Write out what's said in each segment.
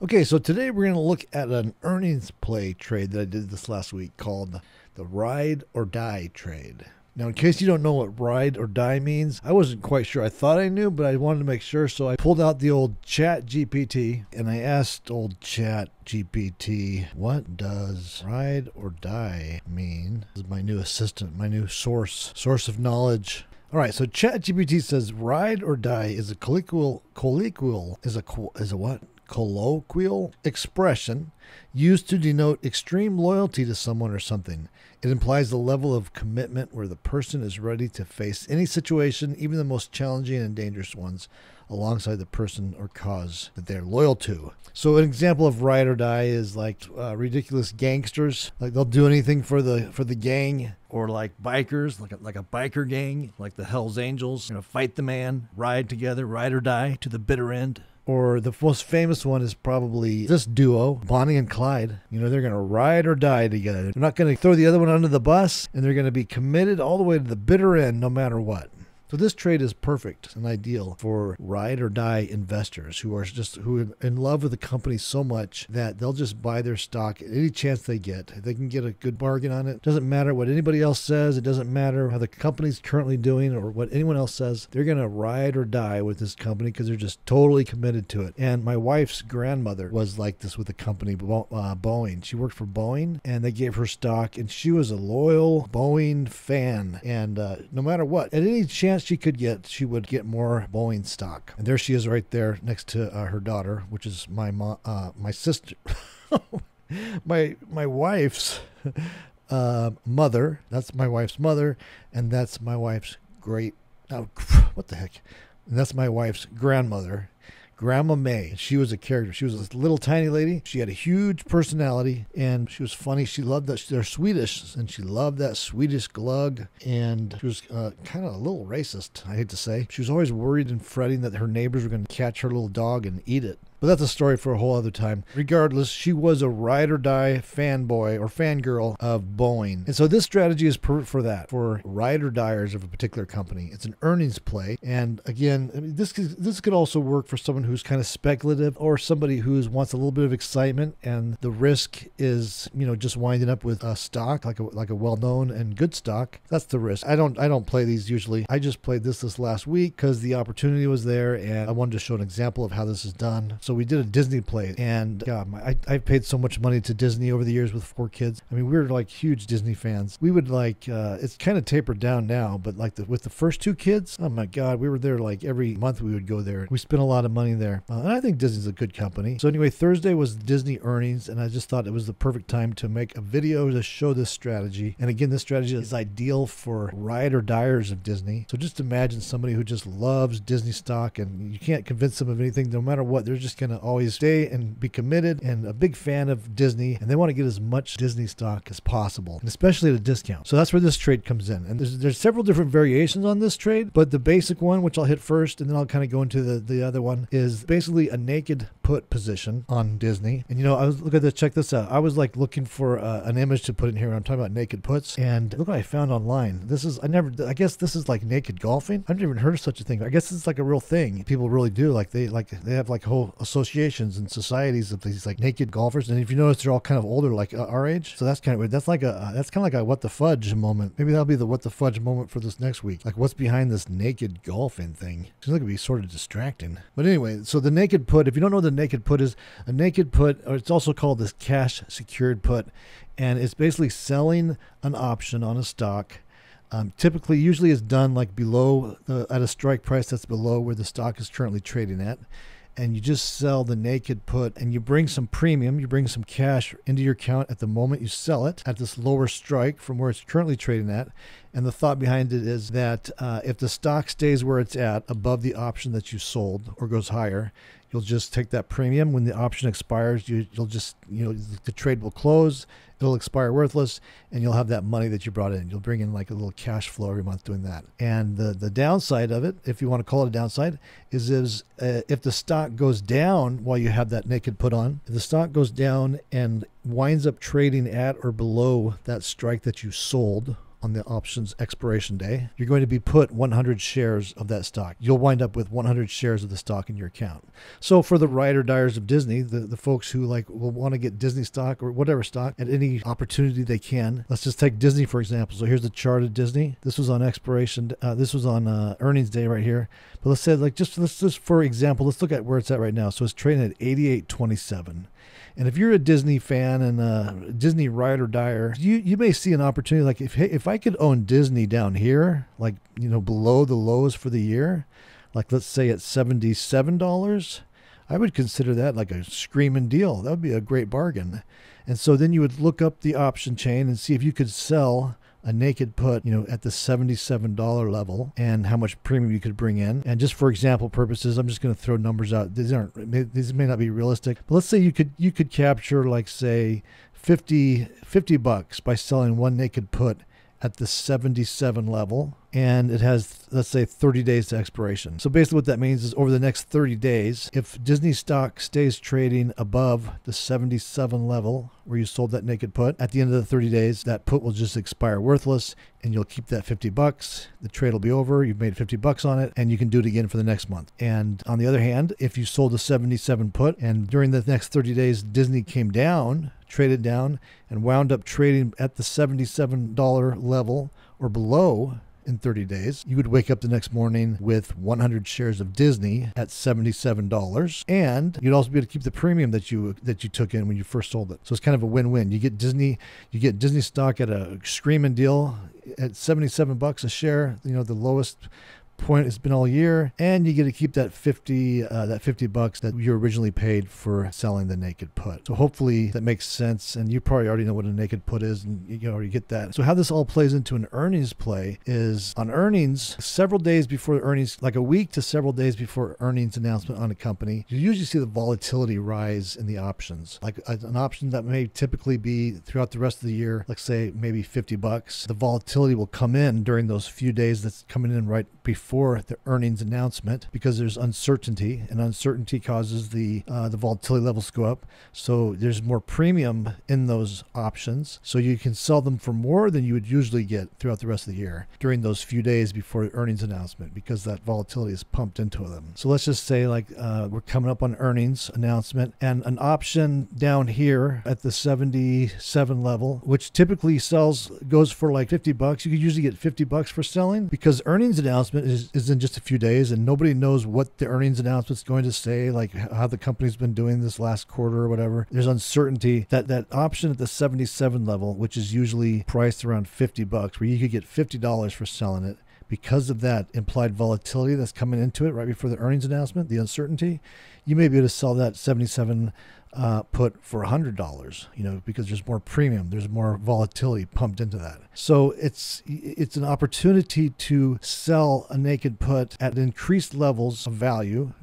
Okay, so today we're going to look at an earnings play trade that I did this last week called the ride or die trade. Now, in case you don't know what ride or die means, I wasn't quite sure. I thought I knew, but I wanted to make sure. So I pulled out the old Chat GPT and I asked old Chat GPT, what does ride or die mean? This is my new assistant, my new source of knowledge. All right, so ChatGPT says ride or die is a colloquial expression used to denote extreme loyalty to someone or something. It implies the level of commitment where the person is ready to face any situation, even the most challenging and dangerous ones, alongside the person or cause that they're loyal to. So an example of ride or die is like ridiculous gangsters. Like they'll do anything for the gang, or like bikers, like a biker gang, like the Hells Angels. Fight the man, ride together, ride or die to the bitter end. Or the most famous one is probably this duo, Bonnie and Clyde. They're going to ride or die together. They're not going to throw the other one under the bus, and they're going to be committed all the way to the bitter end no matter what. So this trade is perfect and ideal for ride or die investors who are in love with the company so much that they'll just buy their stock at any chance they get. If they can get a good bargain on it. Doesn't matter what anybody else says. It doesn't matter how the company's currently doing or what anyone else says. They're going to ride or die with this company because they're just totally committed to it. And my wife's grandmother was like this with the company, Boeing. She worked for Boeing and they gave her stock and she was a loyal Boeing fan. And no matter what, at any chance she could get, she would get more Boeing stock. And there she is right there next to her daughter, which is my sister, my wife's mother. That's my wife's mother, and that's my wife's what the heck? And that's my wife's grandmother. Grandma May. She was a character. She was a little tiny lady. She had a huge personality and she was funny. She loved that. They're Swedish and she loved that Swedish glug. And she was kind of a little racist, I hate to say. She was always worried and fretting that her neighbors were going to catch her little dog and eat it. But that's a story for a whole other time. Regardless, she was a ride or die fanboy or fangirl of Boeing. And so this strategy is perfect for that, for ride or diers of a particular company. It's an earnings play. And again, this could also work for someone who's kind of speculative or somebody who wants a little bit of excitement and the risk is, just winding up with a stock, like a well-known and good stock. That's the risk. I don't play these usually. I just played this last week because the opportunity was there and I wanted to show an example of how this is done. So we did a Disney play, and God, I've paid so much money to Disney over the years with 4 kids. I mean, we were like huge Disney fans. We would it's kind of tapered down now, but with the first 2 kids, oh my God, we were there like every month we would go there. We spent a lot of money there. And I think Disney's a good company. So anyway, Thursday was Disney earnings, and I just thought it was the perfect time to make a video to show this strategy. And again, this strategy is ideal for ride or diers of Disney. So just imagine somebody who just loves Disney stock and you can't convince them of anything, no matter what. They're just going to always stay and be committed and a big fan of Disney, and they want to get as much Disney stock as possible, and especially at a discount. So that's where this trade comes in. And there's several different variations on this trade, but the basic one, which I'll hit first, and then I'll kind of go into the other one, is basically a naked put position on Disney. And I was check this out. I was like looking for an image to put in here. I'm talking about naked puts, and look what I found online. I guess this is like naked golfing. I've never even heard of such a thing. I guess it's like a real thing. People really do. They have like whole associations and societies of these like naked golfers. And if you notice, they're all kind of older, like our age. So that's kind of weird. That's kind of like a what the fudge moment. Maybe that'll be the what the fudge moment for this next week. Like, what's behind this naked golfing thing? Seems like it'd be sort of distracting. But anyway, so the naked put, if you don't know what the naked put is, a naked put, or it's also called this cash secured put, and it's basically selling an option on a stock. Usually is done like at a strike price that's below where the stock is currently trading at. And you just sell the naked put and you bring some premium, you bring some cash into your account at the moment you sell it at this lower strike from where it's currently trading at. And the thought behind it is that if the stock stays where it's at above the option that you sold or goes higher, you'll just take that premium. When the option expires, you'll just, the trade will close, it'll expire worthless, and you'll have that money that you brought in. You'll bring in like a little cash flow every month doing that. And the downside of it, if you want to call it a downside, is if the stock goes down while you have that naked put on, if the stock goes down and winds up trading at or below that strike that you sold on the option's expiration day, you're going to be put 100 shares of that stock. You'll wind up with 100 shares of the stock in your account. So for the ride or diers of Disney, the folks who like will want to get Disney stock or whatever stock at any opportunity they can. Let's just take Disney for example. So here's the chart of Disney. This was on expiration. This was on earnings day right here. But let's say like let's just for example, let's look at where it's at right now. So it's trading at 88.27. And if you're a Disney fan and a Disney ride or dier, you may see an opportunity like if I could own Disney down here, like below the lows for the year, like let's say at $77, I would consider that like a screaming deal. That would be a great bargain. And so then you would look up the option chain and see if you could sell a naked put, at the $77 level and how much premium you could bring in. And just for example purposes, I'm just going to throw numbers out. These may not be realistic, but let's say you could capture like say $50 by selling one naked put at the 77 level, and it has, let's say, 30 days to expiration. So basically what that means is over the next 30 days, if Disney stock stays trading above the 77 level where you sold that naked put, at the end of the 30 days, that put will just expire worthless and you'll keep that $50. The trade will be over. You've made $50 on it and you can do it again for the next month. And on the other hand, if you sold a 77 put and during the next 30 days, Disney came down, traded down and wound up trading at the $77 level or below in 30 days, you would wake up the next morning with 100 shares of Disney at $77, and you'd also be able to keep the premium that you took in when you first sold it. So it's kind of a win-win. You get Disney stock at a screaming deal at $77 a share, the lowest point it's been all year, and you get to keep that $50 that you originally paid for selling the naked put. So hopefully that makes sense, and you probably already know what a naked put is, and you already get that. So how this all plays into an earnings play is on earnings, several days before earnings, like a week to several days before earnings announcement on a company, you usually see the volatility rise in the options. Like an option that may typically be throughout the rest of the year, let's say maybe $50, the volatility will come in during those few days that's coming in right before the earnings announcement, because there's uncertainty, and uncertainty causes the volatility levels to go up. So there's more premium in those options. So you can sell them for more than you would usually get throughout the rest of the year during those few days before the earnings announcement, because that volatility is pumped into them. So let's just say like we're coming up on earnings announcement, and an option down here at the 77 level, which typically goes for like $50. You could usually get $50 for selling, because earnings announcement is in just a few days and nobody knows what the earnings announcement is going to say, like how the company's been doing this last quarter or whatever. There's uncertainty. That option at the 77 level, which is usually priced around $50, where you could get $50 for selling it, because of that implied volatility that's coming into it right before the earnings announcement, the uncertainty, you may be able to sell that 77 put for $100, because there's more premium, there's more volatility pumped into that. So it's an opportunity to sell a naked put at increased levels of value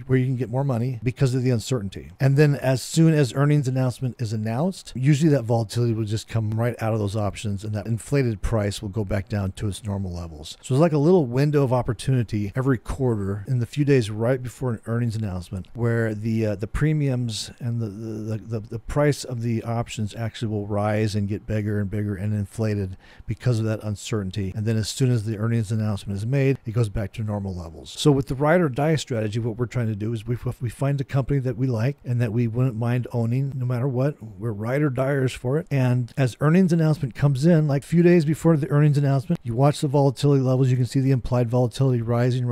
where you can get more money because of the uncertainty. And then as soon as earnings announcement is announced, usually that volatility will just come right out of those options and that inflated price will go back down to its normal levels. So it's like a little window of opportunity every quarter in the few days right before an earnings announcement, where the premiums and the price of the options actually will rise and get bigger and bigger and inflated because of that uncertainty. And then as soon as the earnings announcement is made, it goes back to normal levels. So with the ride or die strategy, what we're trying to do is we find a company that we like and that we wouldn't mind owning no matter what. We're ride or diers for it. And as earnings announcement comes in, like a few days before the earnings announcement, you watch the volatility levels. You can see the implied volatility rising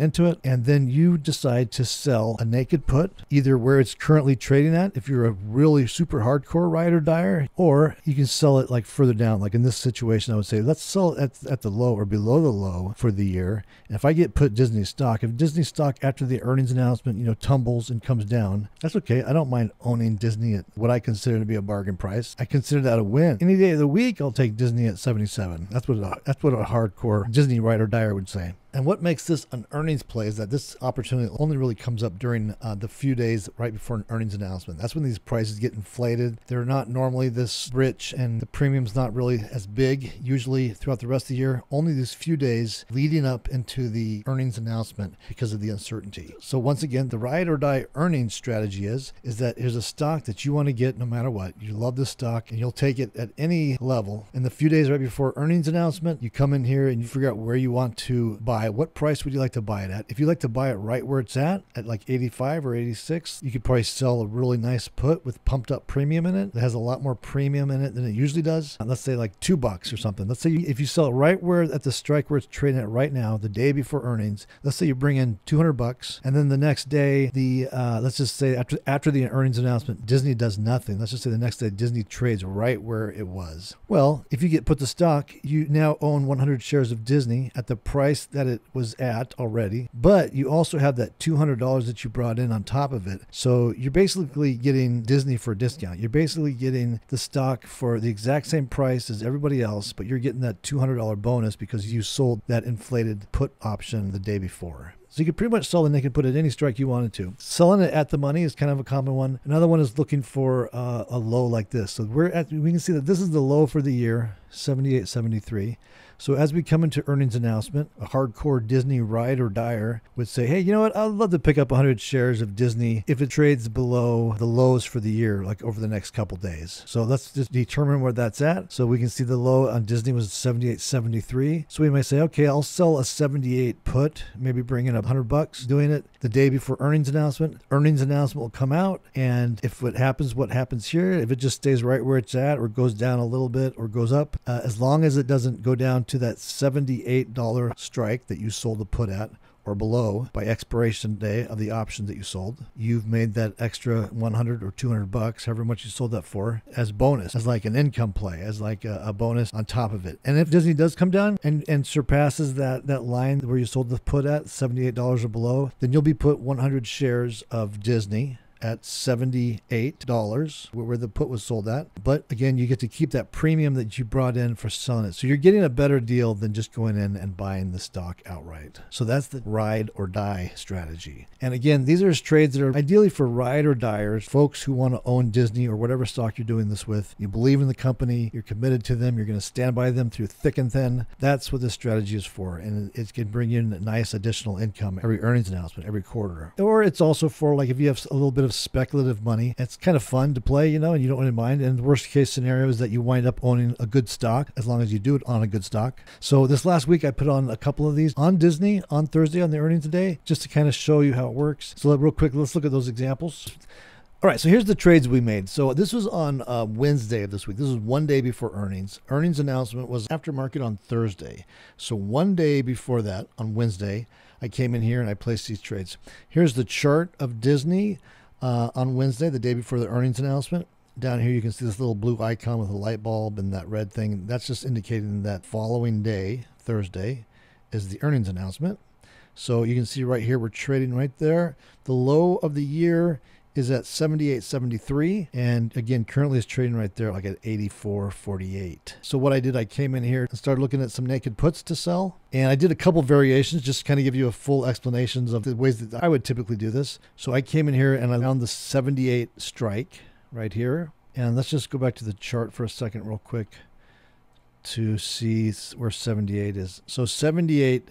into it. And then you decide to sell a naked put, either where it's currently trading at, if you're a really super hardcore ride or dier, or you can sell it like further down. Like in this situation, I would say let's sell it at the low or below the low for the year. And if I get put Disney stock, if Disney stock after the earnings announcement, tumbles and comes down, that's okay. I don't mind owning Disney at what I consider to be a bargain price. I consider that a win. Any day of the week, I'll take Disney at 77. That's what a hardcore Disney ride or dier would say. And what makes this an earnings play is that this opportunity only really comes up during the few days right before an earnings announcement. That's when these prices get inflated. They're not normally this rich and the premium's not really as big usually throughout the rest of the year. Only these few days leading up into the earnings announcement because of the uncertainty. So once again, the ride or die earnings strategy is that here's a stock that you want to get no matter what. You love this stock and you'll take it at any level. In the few days right before earnings announcement, you come in here and you figure out where you want to buy. What price would you like to buy it at? If you like to buy it right where it's at like 85 or 86, you could probably sell a really nice put with pumped up premium in it. It has a lot more premium in it than it usually does. Let's say like $2 or something. Let's say if you sell it right where at the strike where it's trading at right now, the day before earnings, let's say you bring in $200 and then the next day, let's just say after the earnings announcement, Disney does nothing. Let's just say the next day Disney trades right where it was. Well, if you get put the stock, you now own 100 shares of Disney at the price that it was at already, but you also have that $200 that you brought in on top of it. So you're basically getting Disney for a discount. You're basically getting the stock for the exact same price as everybody else, but you're getting that $200 bonus because you sold that inflated put option the day before. So you could pretty much sell the naked put at any strike you wanted to. Selling it at the money is kind of a common one. Another one is looking for a low like this. So we can see that this is the low for the year, 78.73. So as we come into earnings announcement, a hardcore Disney ride or dyer would say, hey, you know what? I'd love to pick up 100 shares of Disney if it trades below the lows for the year, like over the next couple days. So let's just determine where that's at. So we can see the low on Disney was 78.73. So we might say, okay, I'll sell a 78 put, maybe bring in $100, doing it the day before earnings announcement. Earnings announcement will come out, and if what happens here, if it just stays right where it's at or goes down a little bit or goes up, as long as it doesn't go down to that $78 strike that you sold the put at or below by expiration day of the option that you sold, you've made that extra 100 or $200, however much you sold that for, as bonus, as like an income play, as like a bonus on top of it. And if Disney does come down and surpasses that line where you sold the put at $78 or below, then you'll be put 100 shares of Disney at $78 where the put was sold at. But again, you get to keep that premium that you brought in for selling it. So you're getting a better deal than just going in and buying the stock outright. So that's the ride or die strategy. And again, these are trades that are ideally for ride or diers, folks who want to own Disney or whatever stock you're doing this with. You believe in the company, you're committed to them, you're going to stand by them through thick and thin. That's what this strategy is for. And it can bring in a nice additional income every earnings announcement, every quarter. Or it's also for like if you have a little bit of speculative money, it's kind of fun to play, and you don't really mind. And the worst case scenario is that you wind up owning a good stock, as long as you do it on a good stock. So this last week I put on a couple of these on Disney on Thursday on the earnings today, just to kind of show you how it works. So real quick, let's look at those examples. All right, so here's the trades we made. So this was on Wednesday of this week. This was one day before earnings. Earnings announcement was after market on Thursday. So one day before that, on Wednesday, I came in here and I placed these trades. Here's the chart of Disney on Wednesday, the day before the earnings announcement. Down here you can see this little blue icon with a light bulb and that red thing. That's just indicating that following day, Thursday, is the earnings announcement. So you can see right here we're trading right there. The low of the year is at 78.73, and again currently it's trading right there like at 84.48. So what I did, I came in here and started looking at some naked puts to sell, and I did a couple variations just to kind of give you a full explanations of the ways that I would typically do this. So I came in here and I found the 78 strike right here, and let's just go back to the chart for a second real quick to see where 78 is. So 78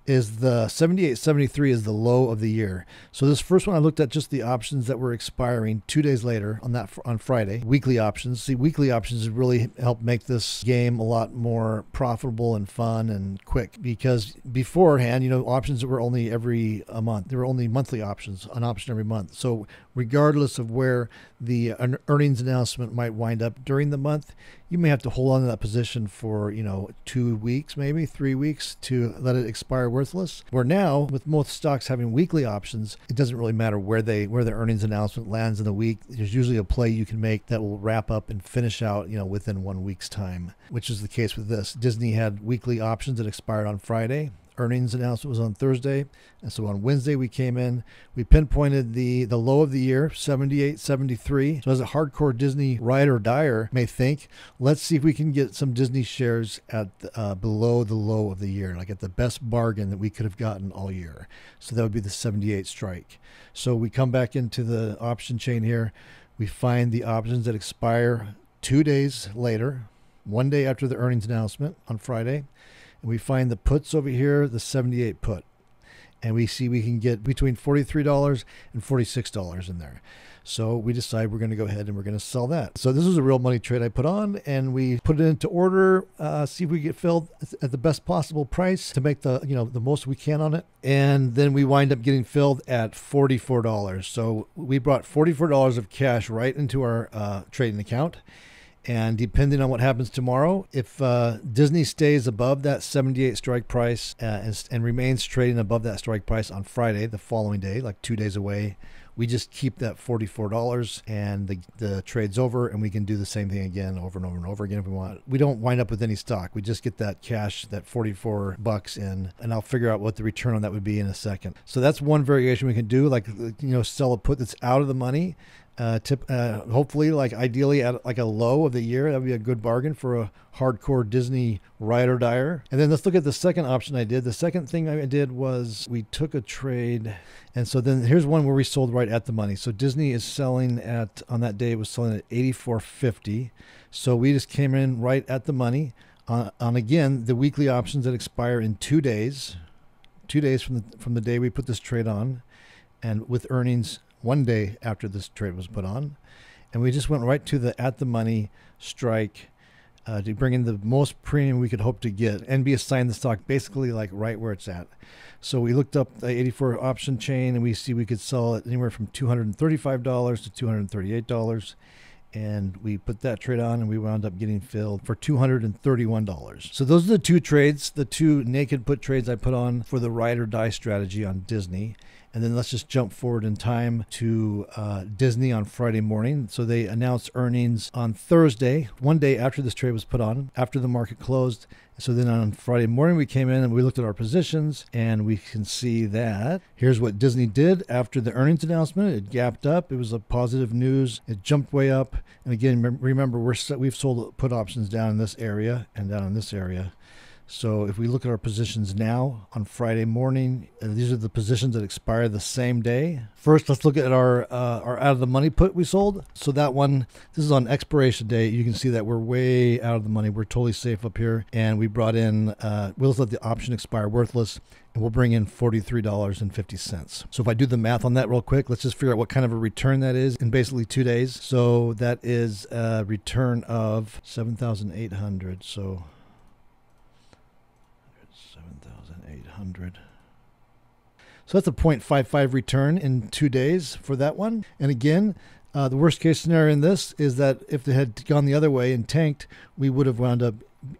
is the 78.73 is the low of the year. So this first one I looked at just the options that were expiring 2 days later on Friday, weekly options. See, weekly options really help make this game a lot more profitable and fun and quick, because beforehand, options were only every a month. There were only monthly options, an option every month. So regardless of where the earnings announcement might wind up during the month, you may have to hold on to that position for 2 weeks, maybe 3 weeks, to let it expire worthless. Where now, with most stocks having weekly options, it doesn't really matter where the earnings announcement lands in the week. There's usually a play you can make that will wrap up and finish out within 1 week's time, which is the case with this. Disney had weekly options that expired on Friday. earnings announcement was on Thursday. And so on Wednesday, we came in, we pinpointed the low of the year, 78.73. So as a hardcore Disney ride or dyer may think, let's see if we can get some Disney shares at below the low of the year, like at the best bargain that we could have gotten all year. So that would be the 78 strike. So we come back into the option chain here. We find the options that expire 2 days later, 1 day after the earnings announcement on Friday. And we find the puts over here, the 78 put. And we see we can get between $43 and $46 in there. So we decide we're going to go ahead and we're going to sell that. So this was a real money trade I put on, and we put it into order, see if we get filled at the best possible price to make the most we can on it. And then we wind up getting filled at $44. So we brought $44 of cash right into our trading account. And depending on what happens tomorrow, if Disney stays above that 78 strike price and remains trading above that strike price on Friday, the following day, like 2 days away, we just keep that $44 and the trade's over, and we can do the same thing again over and over and over again if we want. We don't wind up with any stock. We just get that cash, that $44 in, and I'll figure out what the return on that would be in a second. So that's one variation we can do, like, sell a put that's out of the money. Hopefully, like ideally at like a low of the year. That would be a good bargain for a hardcore Disney ride or dyer. And then let's look at the second option I did. The second thing I did was we took a trade. And so then here's one where we sold right at the money. So Disney is selling on that day, it was selling at $84.50. So we just came in right at the money on again, the weekly options that expire in 2 days, 2 days from the day we put this trade on, and with earnings 1 day after this trade was put on. And we just went right to the at the money strike to bring in the most premium we could hope to get and be assigned the stock basically like right where it's at. So we looked up the 84 option chain, and we see we could sell it anywhere from $235 to $238. And we put that trade on, and we wound up getting filled for $231. So those are the two trades, the two naked put trades I put on for the ride or die strategy on Disney. And then let's just jump forward in time to Disney on Friday morning. So they announced earnings on Thursday, 1 day after this trade was put on, after the market closed. So then on Friday morning, we came in and we looked at our positions, and we can see that here's what Disney did after the earnings announcement. It gapped up. It was a positive news. It jumped way up. And again, remember, we've sold put options down in this area and down in this area. So if we look at our positions now on Friday morning, these are the positions that expire the same day. First, let's look at our out of the money put we sold. So that one, this is on expiration day. You can see that we're way out of the money. We're totally safe up here. And we brought in, we'll just let the option expire worthless, and we'll bring in $43.50. So if I do the math on that real quick, let's just figure out what kind of a return that is in basically 2 days. So that is a return of 7,800. So 7,800. So that's a 0.55 return in 2 days for that one. And again, the worst case scenario in this is that if they had gone the other way and tanked, we would have wound up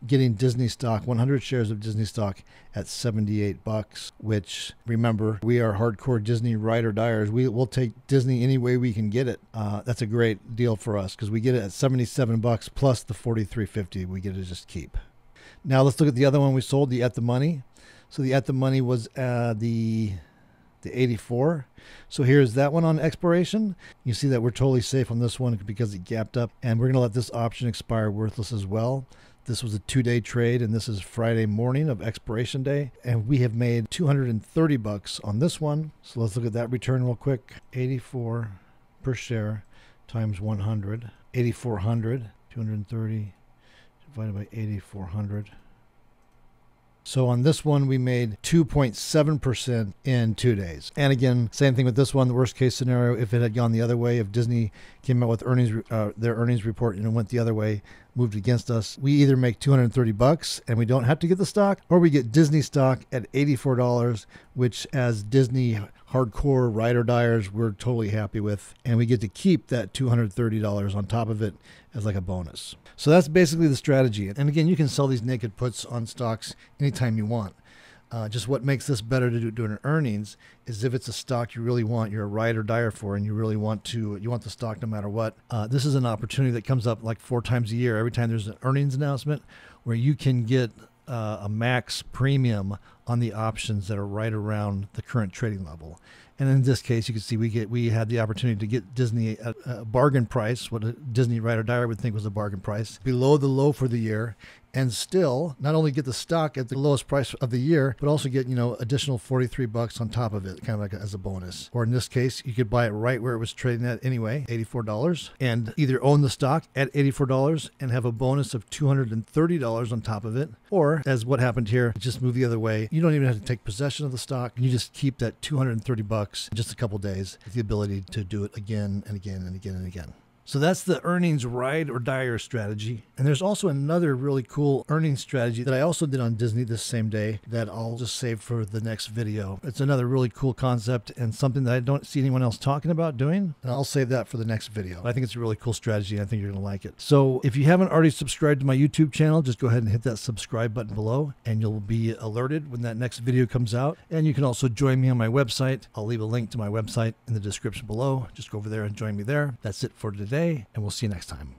getting Disney stock, 100 shares of Disney stock at $78, which, remember, we are hardcore Disney ride or dyers. We'll take Disney any way we can get it. That's a great deal for us because we get it at $77 plus the $43.50 we get to just keep. Now let's look at the other one we sold, the at the money. So the at the money was the 84. So here's that one on expiration. You see that we're totally safe on this one because it gapped up, and we're going to let this option expire worthless as well. This was a 2-day trade, and this is Friday morning of expiration day, and we have made $230 on this one. So let's look at that return real quick. 84 per share times 100, 8,400, 230 divided by 8,400. So on this one, we made 2.7% in 2 days. And again, same thing with this one. The worst case scenario, if it had gone the other way, if Disney came out with their earnings report and it went the other way, moved against us, we either make $230 and we don't have to get the stock, or we get Disney stock at $84, which as Disney hardcore ride or dyers, we're totally happy with. And we get to keep that $230 on top of it as like a bonus. So that's basically the strategy. And again, you can sell these naked puts on stocks anytime you want. Just what makes this better to do during earnings is if it's a stock you really want, you're a ride or dyer for, and you really want the stock no matter what. This is an opportunity that comes up like 4 times a year. Every time there's an earnings announcement where you can get a max premium on the options that are right around the current trading level. And in this case, you can see we had the opportunity to get Disney at a bargain price, what a Disney ride or die would think was a bargain price, below the low for the year, and still not only get the stock at the lowest price of the year, but also get, additional $43 on top of it, kind of like as a bonus. Or in this case, you could buy it right where it was trading at anyway, $84, and either own the stock at $84 and have a bonus of $230 on top of it. Or, as what happened here, just move the other way. You don't even have to take possession of the stock. You just keep that $230 in just a couple days with the ability to do it again and again and again and again. So that's the earnings ride or die strategy. And there's also another really cool earnings strategy that I also did on Disney this same day that I'll just save for the next video. It's another really cool concept and something that I don't see anyone else talking about doing. And I'll save that for the next video. I think it's a really cool strategy and I think you're going to like it. So if you haven't already subscribed to my YouTube channel, just go ahead and hit that subscribe button below and you'll be alerted when that next video comes out. And you can also join me on my website. I'll leave a link to my website in the description below. Just go over there and join me there. That's it for today, and we'll see you next time.